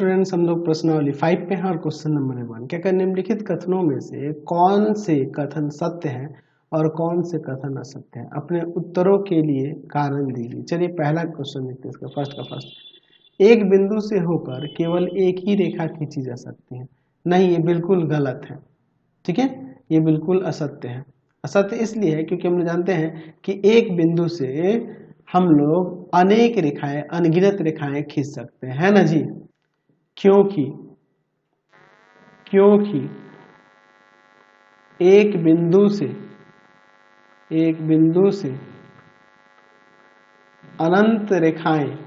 Students, हम लोग प्रश्नावली 5 पे हैं और क्वेश्चन नंबर 1 क्या कर निम्नलिखित कथनों में से कौन से कथन सत्य हैं और कौन से कथन असत्य हैं, अपने उत्तरों के लिए कारण दीजिए। चलिए पहला क्वेश्चन देखते हैं, इसका फर्स्ट का फर्स्ट। एक बिंदु से होकर केवल एक ही रेखा खींची जा सकती है। नहीं, ये बिल्कुल गलत है। ठीक है, ये बिल्कुल असत्य है। असत्य इसलिए है क्योंकि हम लोग जानते हैं कि एक बिंदु से हम लोग अनेक रेखाएं, अनगिनत रेखाएं खींच सकते हैं, है ना जी। क्योंकि एक बिंदु से अनंत रेखाएं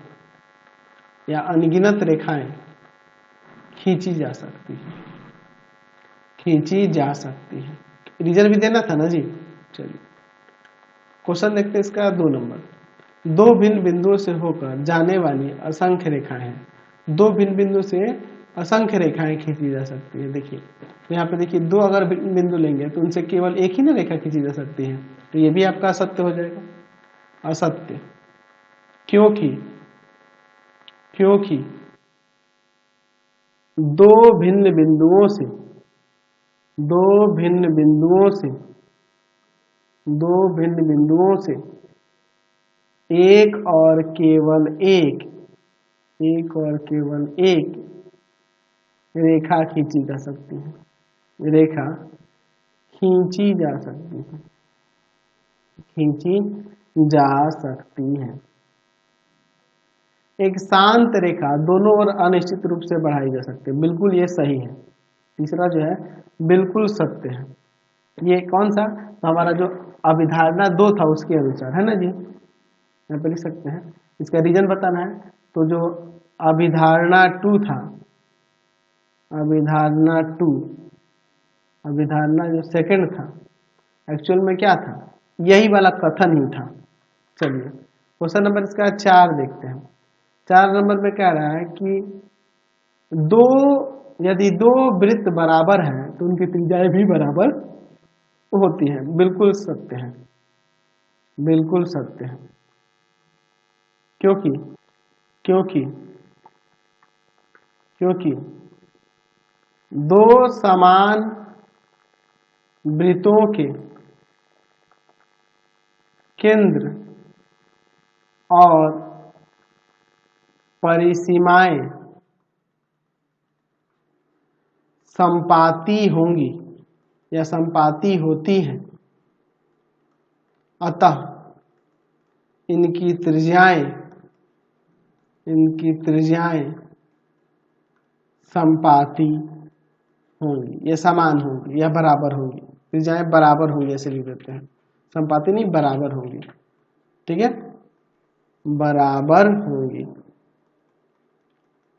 या अनगिनत रेखाएं खींची जा सकती है। रीजन भी देना था ना जी। चलिए क्वेश्चन देखते हैं, इसका 2 नंबर। दो भिन्न बिंदुओं से होकर जाने वाली असंख्य रेखाएं हैं। दो भिन्न बिंदु से असंख्य रेखाएं खींची जा सकती है। देखिए तो यहाँ पे देखिए, दो अगर बिंदु लेंगे तो उनसे केवल एक ही ना रेखा खींची जा सकती है, तो ये भी आपका असत्य हो जाएगा। असत्य क्योंकि दो भिन्न बिंदुओं से एक और केवल एक रेखा खींची जा सकती है। एक शांत रेखा दोनों ओर अनिश्चित रूप से बढ़ाई जा सकती है। बिल्कुल ये सही है। तीसरा जो है बिल्कुल सत्य है। ये कौन सा, तो हमारा जो अभिधारणा 2 था उसके अनुसार, है ना जी। यहाँ पे लिख सकते हैं, इसका रीजन बताना है। तो जो अभिधारणा 2 था, अभिधारणा जो सेकंड था, एक्चुअल में क्या था, यही वाला कथन ही था। चलिए क्वेश्चन नंबर इसका 4 देखते हैं। 4 नंबर में कह रहा है कि यदि दो वृत्त बराबर हैं तो उनकी त्रिज्याएं भी बराबर होती हैं। बिल्कुल सत्य है। क्योंकि दो समान वृत्तों के केंद्र और परिसीमाएं संपाती होंगी या संपाती होती हैं, अतः इनकी त्रिज्याएं संपाती होंगी या समान होंगी या बराबर होंगी। त्रिज्याएं बराबर होंगी ऐसे लिख देते हैं, संपाती नहीं, बराबर होंगी। ठीक है, बराबर होंगी।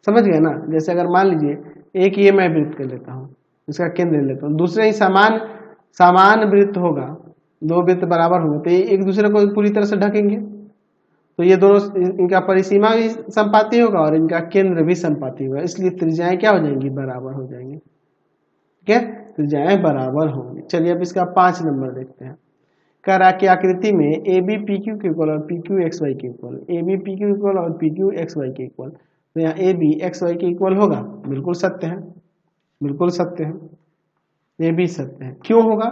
समझ गए ना। जैसे अगर मान लीजिए एक ये मैं वृत्त कर लेता हूँ, इसका केंद्र ले लेता हूँ, दूसरे ही समान वृत्त होगा, दो वृत्त बराबर होंगे तो ये एक दूसरे को पूरी तरह से ढकेंगे, तो ये दोनों, इनका परिसीमा भी संपाती होगा और इनका केंद्र भी संपाती होगा, इसलिए त्रिज्याएं क्या हो जाएंगी, बराबर हो जाएंगी। ठीक है, त्रिज्याएं बराबर होंगी। चलिए अब इसका 5 नंबर देखते हैं। कह रहा कि आकृति में ए बी पी क्यू के इक्वल और पी क्यू एक्स वाई के equal, A B P Q equal और पी क्यू एक्स वाई के इक्वल, तो यहाँ ए बी एक्स वाई के इक्वल होगा। बिल्कुल सत्य है, ये भी सत्य है। क्यों होगा,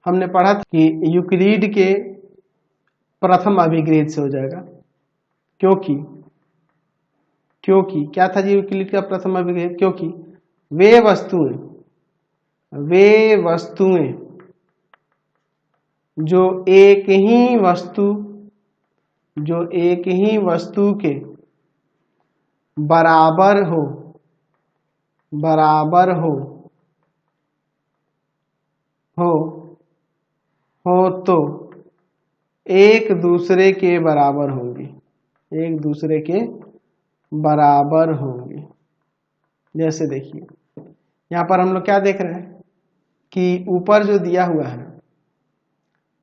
हमने पढ़ा था कि यूक्लिड के प्रथम अभिग्रहित से हो जाएगा। क्योंकि क्या था जी यूक्लिड का प्रथम अभिग्रहित, क्योंकि वे वस्तुएं जो एक ही वस्तु के बराबर हो तो एक दूसरे के बराबर होंगी। जैसे देखिए यहाँ पर हम लोग क्या देख रहे हैं कि ऊपर जो दिया हुआ है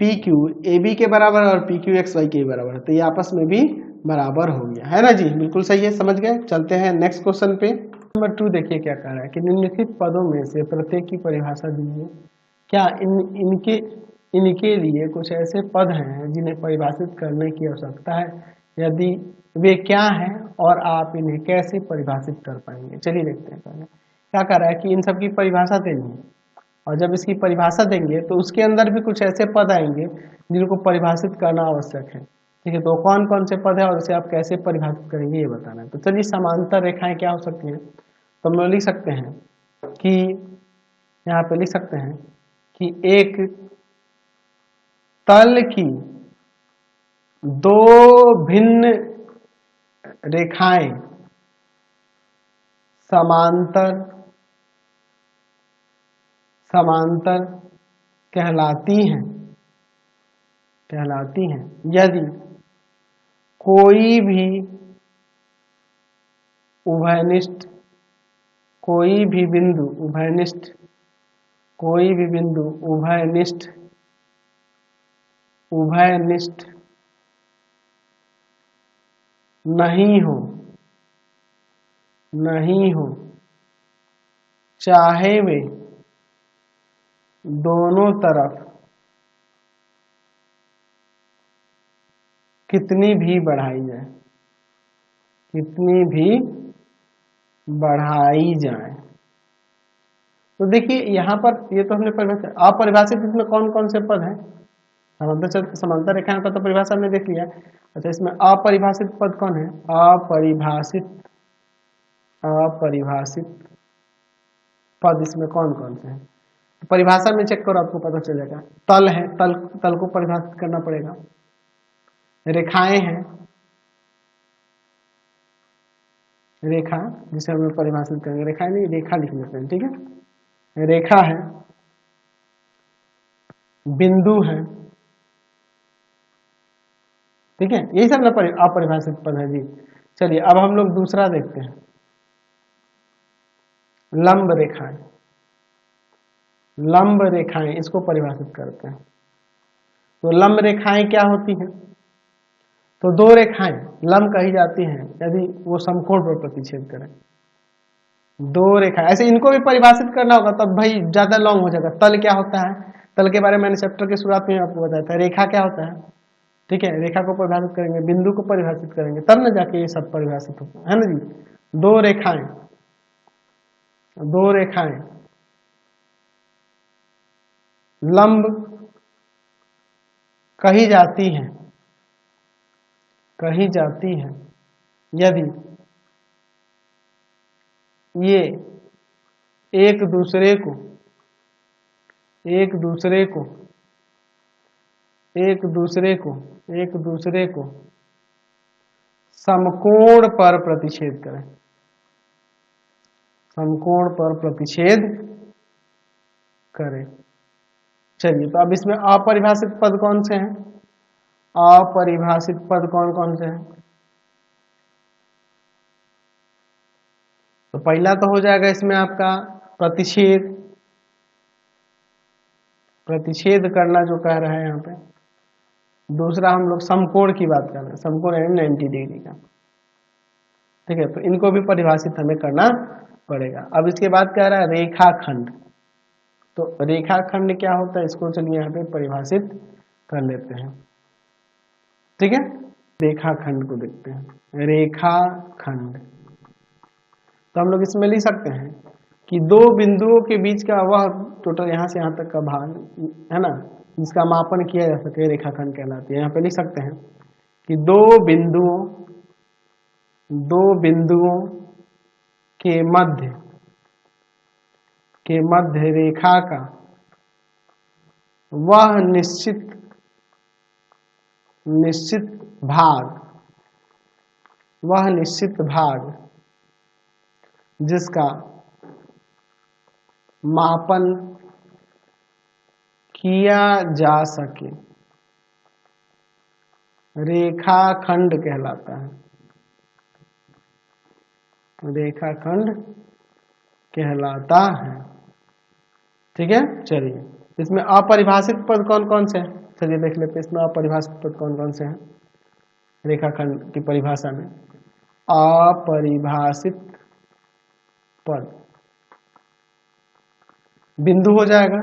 पी क्यू ए बी के बराबर और पी क्यू एक्स वाई के बराबर है, तो ये आपस में भी बराबर हो गया, है ना जी। बिल्कुल सही है, समझ गए। चलते हैं नेक्स्ट क्वेश्चन पे। नंबर 2 देखिए क्या कह रहा है कि निम्नलिखित पदों में से प्रत्येक की परिभाषा दीजिए। क्या इनके लिए कुछ ऐसे पद हैं जिन्हें परिभाषित करने की आवश्यकता है? यदि वे क्या हैं और आप इन्हें कैसे परिभाषित कर पाएंगे। चलिए देखते हैं पहले क्या कर रहा है कि इन सब की परिभाषा देनी है, और जब इसकी परिभाषा देंगे तो उसके अंदर भी कुछ ऐसे पद आएंगे जिनको परिभाषित करना आवश्यक है। ठीक है, तो कौन कौन से पद है और उसे आप कैसे परिभाषित करेंगे ये बताना है। तो चलिए समांतर रेखाएं क्या हो सकती हैं। तो हम लोग लिख सकते हैं कि यहाँ पे लिख सकते हैं कि एक तल की दो भिन्न रेखाएं समांतर समांतर कहलाती हैं यदि कोई भी उभयनिष्ठ कोई भी बिंदु उभयनिष्ठ नहीं हो चाहे वे दोनों तरफ कितनी भी बढ़ाई जाए। तो देखिए यहाँ पर ये तो हमने परिभाषित, अपरिभाषित इसमें कौन कौन से पद हैं। समांतर रेखाएं का तो परिभाषा में देख लिया। अच्छा, इसमें अपरिभाषित पद कौन है। अपरिभाषित पद इसमें कौन कौन से हैं। परिभाषा में चेक करो, आपको पता चलेगा। तल है, तल को परिभाषित करना पड़ेगा। रेखाएं हैं, रेखा जिसे हम लोग परिभाषित करेंगे, रेखाएं नहीं, रेखा लिख लेते हैं। ठीक है, रेखा है, बिंदु है। ठीक है, यही सब ना अपरिभाषित पद है जी। चलिए अब हम लोग दूसरा देखते हैं, लंब रेखाएं इसको परिभाषित करते हैं। तो लंब रेखाएं क्या होती हैं। तो दो रेखाएं लंब कही जाती हैं यदि वो समकोण पर प्रतिच्छेद करें। दो रेखा ऐसे इनको भी परिभाषित करना होगा, तब भाई ज्यादा लॉन्ग हो जाएगा। तल क्या होता है, तल के बारे में मैंने चैप्टर की शुरुआत में आपको बताया था। रेखा क्या होता है, ठीक है, रेखा को परिभाषित करेंगे, बिंदु को परिभाषित करेंगे, तब न जाके ये सब परिभाषित होता है ना जी। दो रेखाएं लंब कही जाती हैं यदि ये एक दूसरे को समकोण पर प्रतिच्छेद करें। चलिए, तो अब इसमें अपरिभाषित पद कौन से हैं। अपरिभाषित पद कौन कौन से हैं। तो पहला तो हो जाएगा इसमें आपका प्रतिच्छेद करना जो कह रहा है यहाँ पे। दूसरा हम लोग समकोण की बात कर रहे हैं, समकोण है 90 डिग्री का। ठीक है, तो इनको भी परिभाषित हमें करना पड़ेगा। अब इसके बाद कह रहा है रेखाखंड। तो रेखाखंड क्या होता है, इसको चलिए यहाँ पे परिभाषित कर लेते हैं। ठीक है, रेखाखंड को देखते हैं। रेखाखंड तो हम लोग इसमें लिख सकते हैं कि दो बिंदुओं के बीच का वह टोटल यहाँ से यहाँ तक का भाग है ना, जिसका मापन किया जा सके, रेखाखंड कहलाती है। यहाँ पे लिख सकते हैं कि दो बिंदुओं के मध्य रेखा का वह निश्चित भाग जिसका मापन किया जा सके रेखाखंड कहलाता है। ठीक है, चलिए इसमें अपरिभाषित पद कौन कौन से हैं, चलिए देख लेते हैं इसमें अपरिभाषित पद कौन कौन से हैं। रेखाखंड की परिभाषा में अपरिभाषित पद बिंदु हो जाएगा।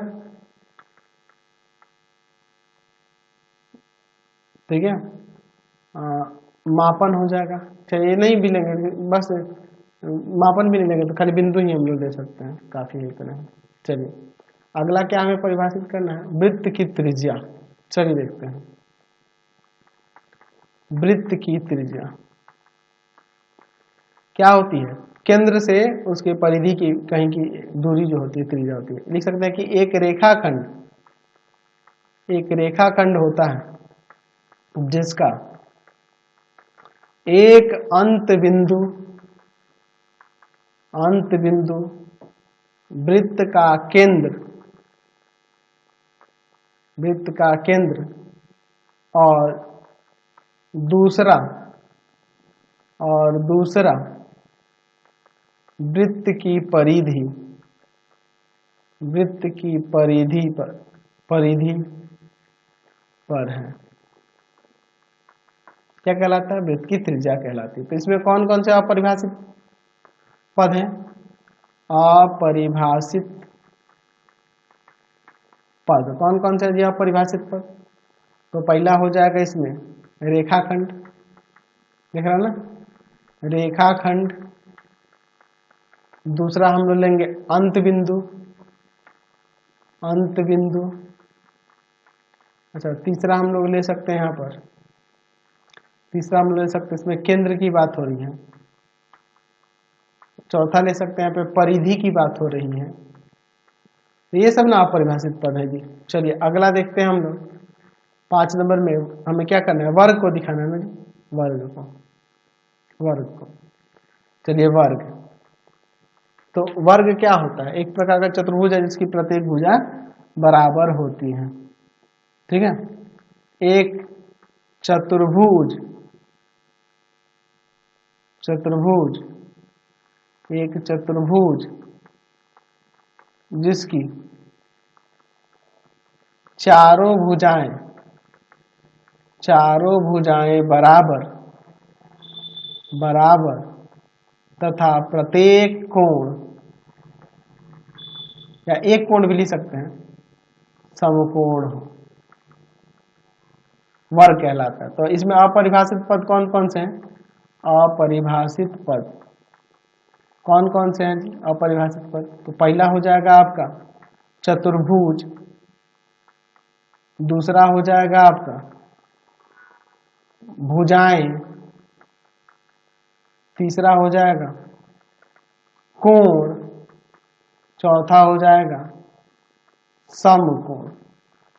ठीक है, मापन हो जाएगा। चलिए नहीं भी लेंगे, बस मापन भी नहीं लेंगे तो खाली बिंदु ही हम लोग दे सकते हैं, काफी है इतना। चलिए अगला क्या हमें परिभाषित करना है, वृत्त की त्रिज्या। चलिए देखते हैं वृत्त की त्रिज्या क्या होती है। केंद्र से उसके परिधि की कहीं की दूरी जो होती है त्रिज्या होती है। लिख सकते हैं कि एक रेखाखंड होता है जिसका एक अंत बिंदु वृत्त का केंद्र और दूसरा वृत्त की परिधि पर है, क्या कहलाता है, वृत्त की त्रिज्या कहलाती है। तो इसमें कौन कौन से अपरिभाषित पद हैं, अपरिभाषित पद कौन कौन से हैं अपरिभाषित पद। तो पहला हो जाएगा इसमें रेखाखंड, देख रहा ना, रेखाखंड। दूसरा हम लोग लेंगे अंत बिंदु। अच्छा तीसरा हम लोग ले सकते हैं, यहाँ पर तीसरा हम लोग ले सकते हैं, इसमें केंद्र की बात हो रही है। चौथा ले सकते हैं यहाँ पे परिधि की बात हो रही है। तो ये सब ना अपरिभाषित पद है जी। चलिए अगला देखते हैं हम लोग 5 नंबर में हमें क्या करना है, वर्ग को दिखाना है ना जी, वर्ग को। चलिए वर्ग, तो वर्ग क्या होता है, एक प्रकार का चतुर्भुज है जिसकी प्रत्येक भुजा बराबर होती है, ठीक है। एक चतुर्भुज जिसकी चारों भुजाएं बराबर तथा प्रत्येक कोण, या एक कोण भी लिख सकते हैं, समकोण हो, वर्ग कहलाता है। तो इसमें अपरिभाषित पद कौन कौन से हैं, अपरिभाषित पद कौन कौन से हैं जी अपरिभाषित पद। तो पहला हो जाएगा आपका चतुर्भुज, दूसरा हो जाएगा आपका भुजाएं, तीसरा हो जाएगा कोण, चौथा हो जाएगा समकोण।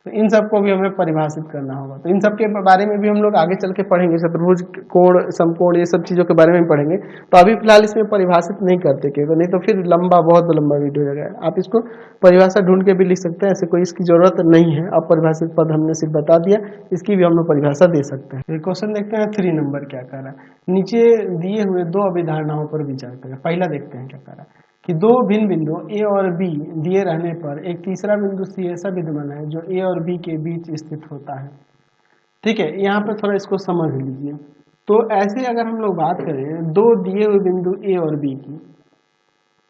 तो इन सबको भी हमें परिभाषित करना होगा। तो इन सब के बारे में भी हम लोग आगे चल के पढ़ेंगे, चतुर्भुज, कोण, समकोण, ये सब चीजों के बारे में पढ़ेंगे। तो अभी फिलहाल इसमें परिभाषित नहीं करते क्योंकि नहीं तो फिर बहुत लंबा वीडियो हो जाएगा। आप इसको परिभाषा ढूंढ के भी लिख सकते हैं, ऐसे कोई इसकी जरूरत नहीं है। अब परिभाषित पद हमने सिर्फ बता दिया, इसकी भी हम लोग परिभाषा दे सकते हैं। क्वेश्चन देखते हैं 3 नंबर क्या कह रहा है, नीचे दिए हुए 2 अभिधारणाओं पर विचार करें। पहला देखते हैं क्या कह रहा है कि 2 भिन्न बिंदु A और B दिए रहने पर एक तीसरा बिंदु C ऐसा विद्यमान है जो A और B के बीच स्थित होता है। ठीक है, यहाँ पर थोड़ा इसको समझ लीजिए। तो ऐसे अगर हम लोग बात करें 2 दिए हुए बिंदु A और B की,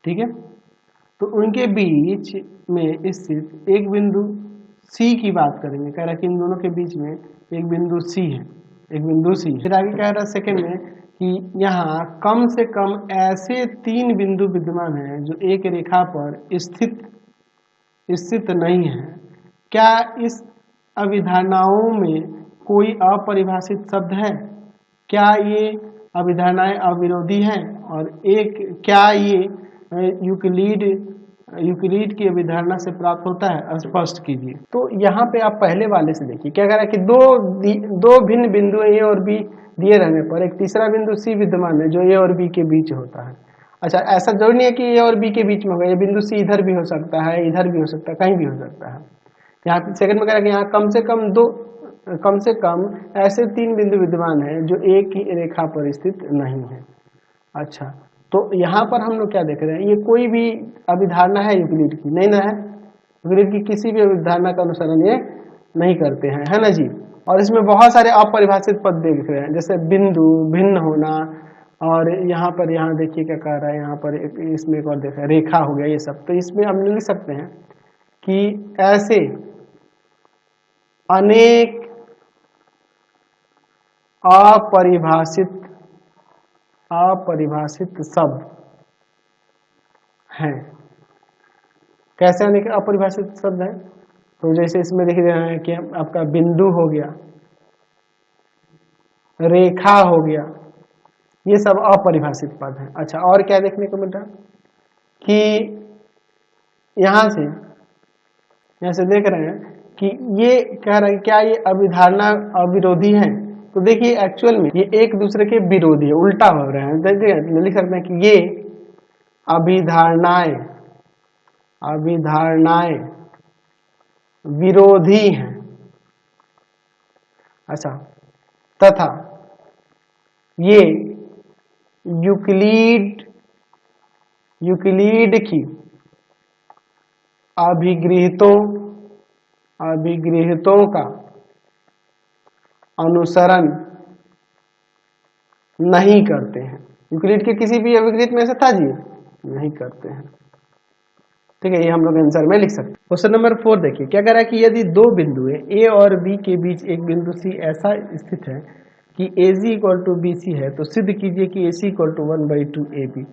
ठीक है, तो उनके बीच में स्थित एक बिंदु C की बात करेंगे। कह रहा है कि इन दोनों के बीच में एक बिंदु C है, एक बिंदु C। फिर आगे कह रहा है सेकंड में कि यहाँ कम से कम ऐसे 3 बिंदु विद्यमान हैं जो एक रेखा पर स्थित नहीं है। क्या इस अभिधारणाओं में कोई अपरिभाषित शब्द है? क्या ये अभिधारणाएं अविरोधी हैं? और क्या ये यूक्लिड की अभिधारणा से प्राप्त होता है? स्पष्ट कीजिए। तो यहाँ पे आप पहले वाले से देखिए क्या कह रहा है कि दो भिन्न बिंदु A और B दिए रहने पर एक तीसरा बिंदु C विद्यमान है जो A और B के बीच होता है। अच्छा, ऐसा जरूरी नहीं है कि A और B के बीच में होगा, ये बिंदु C इधर भी हो सकता है, इधर भी हो सकता है, कहीं भी हो सकता है। यहाँ सेकंड में कह रहा है कि यहाँ कम से कम ऐसे 3 बिंदु विद्यमान है जो एक ही रेखा पर स्थित नहीं है। अच्छा, तो यहाँ पर हम लोग क्या देख रहे हैं, ये कोई भी अभिधारणा है यूक्लिड की? नहीं ना है, यूक्लिड की किसी भी अभिधारणा का अनुसरण ये नहीं करते हैं, है ना जी। और इसमें बहुत सारे अपरिभाषित पद देख रहे हैं, जैसे बिंदु, भिन्न होना, और यहाँ पर देखिए क्या कह रहा है, यहाँ पर इसमें एक और देखा रेखा हो गया, ये सब। तो इसमें हम लिख सकते हैं कि ऐसे अनेक अपरिभाषित अपरिभाषित शब्द हैं। कैसे यानी कि अपरिभाषित शब्द है? तो जैसे इसमें लिख रहे हैं कि आपका बिंदु हो गया, रेखा हो गया, ये सब अपरिभाषित पद हैं। अच्छा, और क्या देखने को मिल रहा कि यहां से देख रहे हैं कि ये कह रहे हैं क्या ये अभिधारणा अविरोधी है? तो देखिए एक्चुअल में ये एक दूसरे के विरोधी है, उल्टा हो रहे हैं। देखिए लिख सकते हैं कि ये अभिधारणाएं विरोधी हैं। अच्छा, तथा ये यूक्लिड की अभिगृहितों का अनुसरण नहीं करते हैं। यूक्लिड के किसी भी अभिगृहित में से था जी, नहीं करते हैं। ठीक है, ये हम लोग आंसर में लिख सकते हैं। क्वेश्चन नंबर 4 देखिए क्या कह रहा है कि यदि दो बिंदु ए और बी के बीच एक बिंदु सी ऐसा स्थित है कि AG इक्वल टू BC है, तो सिद्ध कीजिए कि AC इक्वल टू 1/2 AB।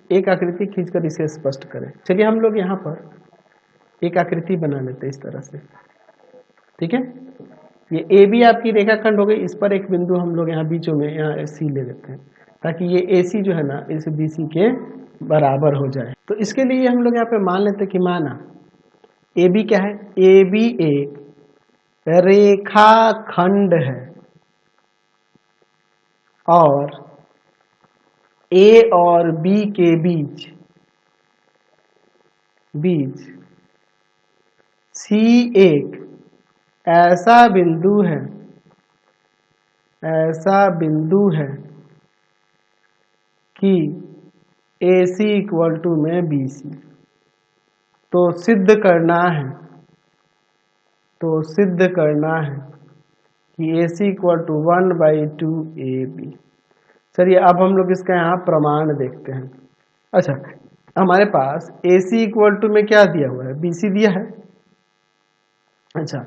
एक आकृति खींचकर इसे स्पष्ट करें। चलिए हम लोग यहाँ पर एक आकृति बना लेते हैं इस तरह से। ठीक है, ये AB आपकी रेखाखंड हो गई, इस पर एक बिंदु हम लोग यहाँ बीचों में यहाँ C ले लेते हैं ताकि ये AC जो है ना इस BC के बराबर हो जाए। तो इसके लिए हम लोग यहाँ पे मान लेते हैं कि माना AB क्या है? AB एक रेखाखंड है और A और B के बीच C एक ऐसा बिंदु है कि AC इक्वल टू में BC। तो सिद्ध करना है कि AC इक्वल टू 1/2 AB। चलिए अब हम लोग इसका यहाँ प्रमाण देखते हैं। अच्छा, हमारे पास AC इक्वल टू में क्या दिया हुआ है? BC दिया है। अच्छा,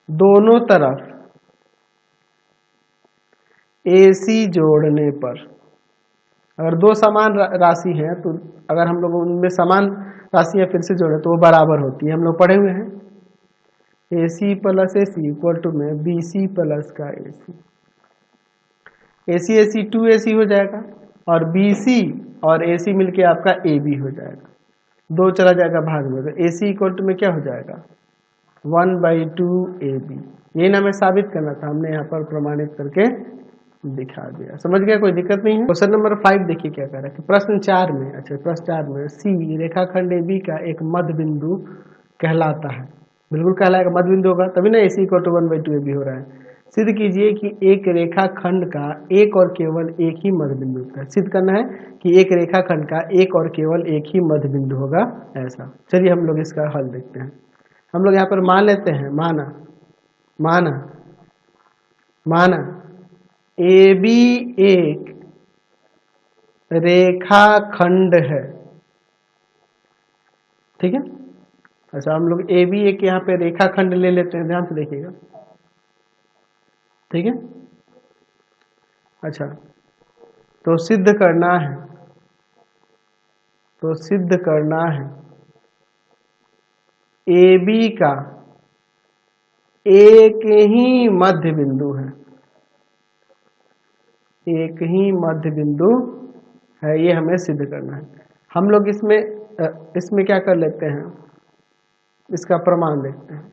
दोनों तरफ AC जोड़ने पर अगर दो समान राशि है तो अगर हम लोग उनमें समान राशियां फिर से जोड़े तो वो बराबर होती है। हम लोग पढ़े हुए हैं AC plus AC equal to में BC प्लस का AC 2AC हो जाएगा और BC और AC मिलके आपका AB हो जाएगा। दो चला जाएगा भाग में, तो AC इक्वल टू में क्या हो जाएगा? 1/2 AB। ये ना हमें साबित करना था, हमने यहाँ पर प्रमाणित करके दिखा दिया। समझ गया? कोई दिक्कत नहीं है। क्वेश्चन नंबर 5 देखिए क्या कह रहा है कि प्रश्न 4 में, अच्छा प्रश्न 4 में C रेखाखंड AB का एक मध्य बिंदु कहलाता है। बिल्कुल कहलाएगा, मध्य बिंदु होगा तभी ना AC इक्वल टू 1/2 AB हो रहा है। सिद्ध कीजिए कि एक रेखाखंड का एक और केवल एक ही मध्य बिंदु होता है। सिद्ध करना है कि एक रेखाखंड का एक और केवल एक ही मध्य बिंदु होगा ऐसा। चलिए हम लोग इसका हल देखते हैं। हम लोग यहाँ पर मान लेते हैं, माना AB एक रेखाखंड है। ठीक है, अच्छा हम लोग AB एक यहाँ पे रेखाखंड ले लेते हैं, ध्यान से देखिएगा। ठीक है, अच्छा तो सिद्ध करना है AB का एक ही मध्य बिंदु है, ये हमें सिद्ध करना है। हम लोग इसमें क्या कर लेते हैं, इसका प्रमाण देखते हैं।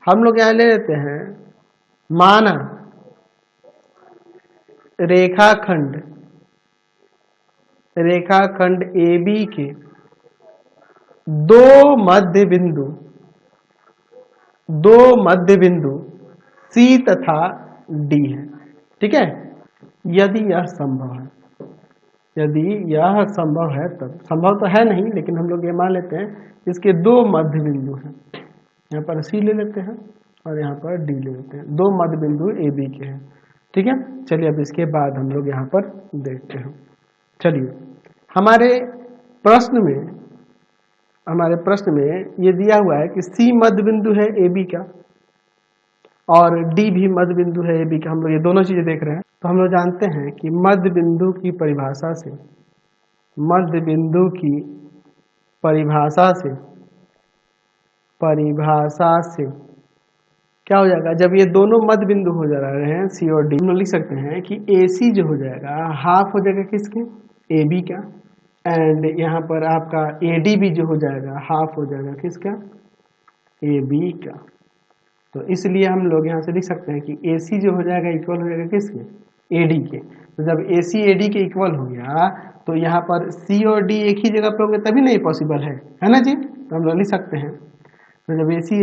हम लोग यहाँ ले लेते हैं, माना रेखाखंड AB के दो मध्य बिंदु C तथा D है। ठीक है, यदि यह संभव है, तब संभव तो है नहीं लेकिन हम लोग ये मान लेते हैं इसके दो मध्य बिंदु हैं। यहाँ पर C ले लेते हैं और यहाँ पर D ले लेते हैं, दो मध्य बिंदु AB के हैं। ठीक है, चलिए अब इसके बाद हम लोग यहाँ पर देखते हैं। चलिए हमारे प्रश्न में ये दिया हुआ है कि C मध्य बिंदु है AB का, और डी भी मध्य बिंदु है, ए बी का, हम लोग ये दोनों चीजें देख रहे हैं। तो हम लोग जानते हैं कि मध्य बिंदु की परिभाषा से, मध्य बिंदु की परिभाषा से क्या हो जाएगा, जब ये दोनों मध्य बिंदु हो जा रहे हैं सी और डी, हम लोग लिख सकते हैं कि ए सी जो हो जाएगा हाफ हो जाएगा किसके, ए बी का, एंड यहाँ पर आपका ए डी भी जो हो जाएगा हाफ हो जाएगा किसका, ए बी का। तो इसलिए हम लोग यहाँ से लिख सकते हैं कि ए सी जो हो जाएगा इक्वल हो जाएगा किसके, ए डी के। तो जब ए सी ए डी के इक्वल हो गया तो यहाँ पर सी और डी एक ही जगह पे होंगे तभी नहीं पॉसिबल है ना जी। तो हम लोग लिख सकते हैं, तो जब ए सी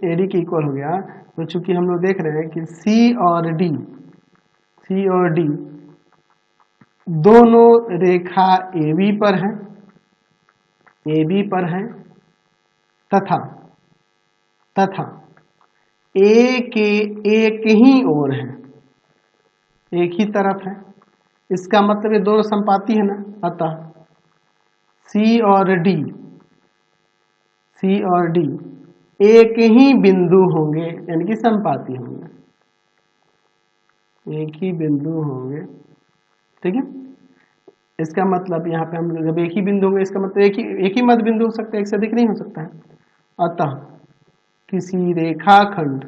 ए डी के इक्वल हो गया तो चूंकि हम लोग देख रहे हैं कि सी और डी दोनों रेखा ए बी पर है तथा ए के एक ही ओर है, एक ही तरफ है, इसका मतलब ये दोनों संपाती है ना। अतः सी और डी एक ही बिंदु होंगे, यानी कि संपाती होंगे, एक ही बिंदु होंगे, ठीक है। इसका मतलब यहाँ पे हम जब एक ही बिंदु होंगे, इसका मतलब एक ही मध्य बिंदु हो सकता है, एक से अधिक नहीं हो सकता है। अतः किसी रेखाखंड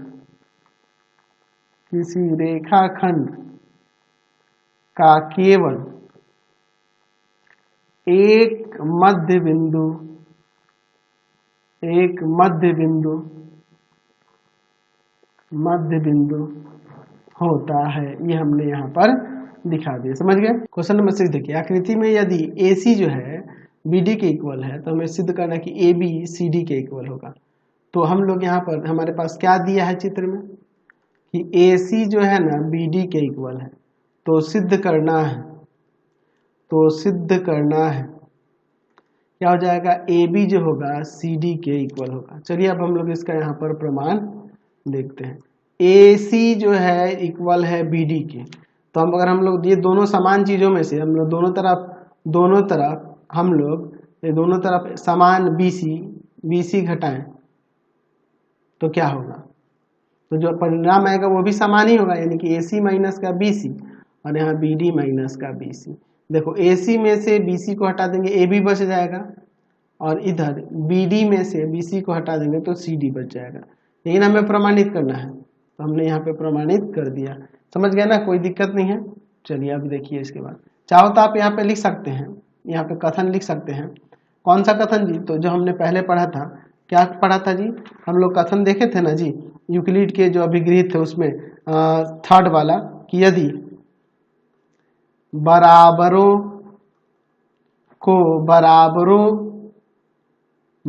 का केवल एक मध्य बिंदु होता है, ये हमने यहाँ पर दिखा दिया, समझ गए। क्वेश्चन नंबर 6 देखिए, आकृति में यदि AC जो है BD के इक्वल है तो हमें सिद्ध करना है कि AB CD के इक्वल होगा। तो हम लोग यहाँ पर हमारे पास क्या दिया है चित्र में कि AC जो है ना BD के इक्वल है, तो सिद्ध करना है क्या हो जाएगा, AB जो होगा CD के इक्वल होगा। चलिए अब हम लोग इसका यहाँ पर प्रमाण देखते हैं। AC जो है इक्वल है BD के, तो अगर हम लोग ये दोनों समान चीजों में से हम लोग दोनों तरफ समान BC घटाएं तो क्या होगा, तो जो परिणाम आएगा वो भी समान ही होगा, यानी कि AC माइनस का BC और यहाँ BD माइनस का BC। देखो AC में से BC को हटा देंगे AB बच जाएगा, और इधर BD में से BC को हटा देंगे तो CD बच जाएगा। लेकिन हमें प्रमाणित करना है, तो हमने यहाँ पे प्रमाणित कर दिया, समझ गया ना, कोई दिक्कत नहीं है। चलिए अब देखिए, इसके बाद चाहो तो आप यहाँ पे लिख सकते हैं, यहाँ पे कथन लिख सकते हैं। कौन सा कथन जी, तो जो हमने पहले पढ़ा था, क्या पढ़ा था जी, हम लोग कथन देखे थे ना जी, यूक्लिड के जो अभिगृहित थे उसमें थर्ड वाला, कि यदि बराबरों को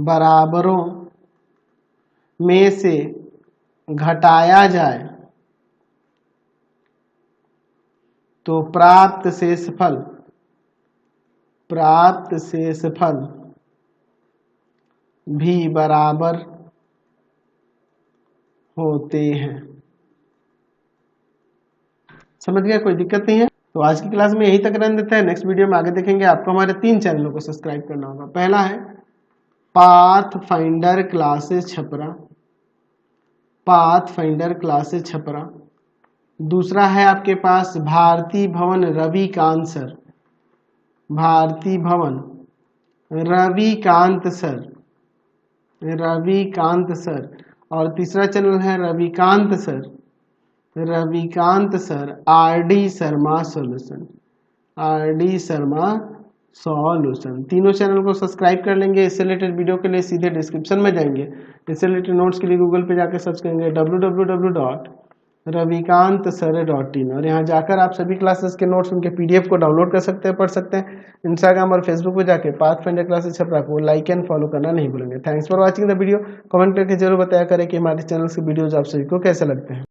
बराबरों में से घटाया जाए तो प्राप्त शेषफल भी बराबर होते हैं। समझ गया, कोई दिक्कत नहीं है। तो आज की क्लास में यही तक रहने देते हैं, नेक्स्ट वीडियो में आगे देखेंगे। आपको हमारे 3 चैनलों को सब्सक्राइब करना होगा। पहला है पाथ फाइंडर क्लासेस छपरा, दूसरा है आपके पास भारती भवन रविकांत सर, और तीसरा चैनल है Ravikant sir RD Sharma solution. तीनों चैनल को सब्सक्राइब कर लेंगे। इससे रिलेटेड वीडियो के लिए सीधे डिस्क्रिप्शन में जाएंगे, इससे रिलेटेड नोट्स के लिए गूगल पे जाकर सर्च करेंगे www.ravikantsar.in, और यहाँ जाकर आप सभी क्लासेस के नोट्स उनके PDF को डाउनलोड कर सकते हैं, पढ़ सकते हैं। इंस्टाग्राम और फेसबुक पे जाके पाथ फाइंडर क्लासेस छपरा को लाइक एंड फॉलो करना नहीं भूलेंगे। Thanks for watching the video. Comment करके जरूर बताया करें कि हमारे चैनल के वीडियोज आप सभी को कैसे लगते हैं।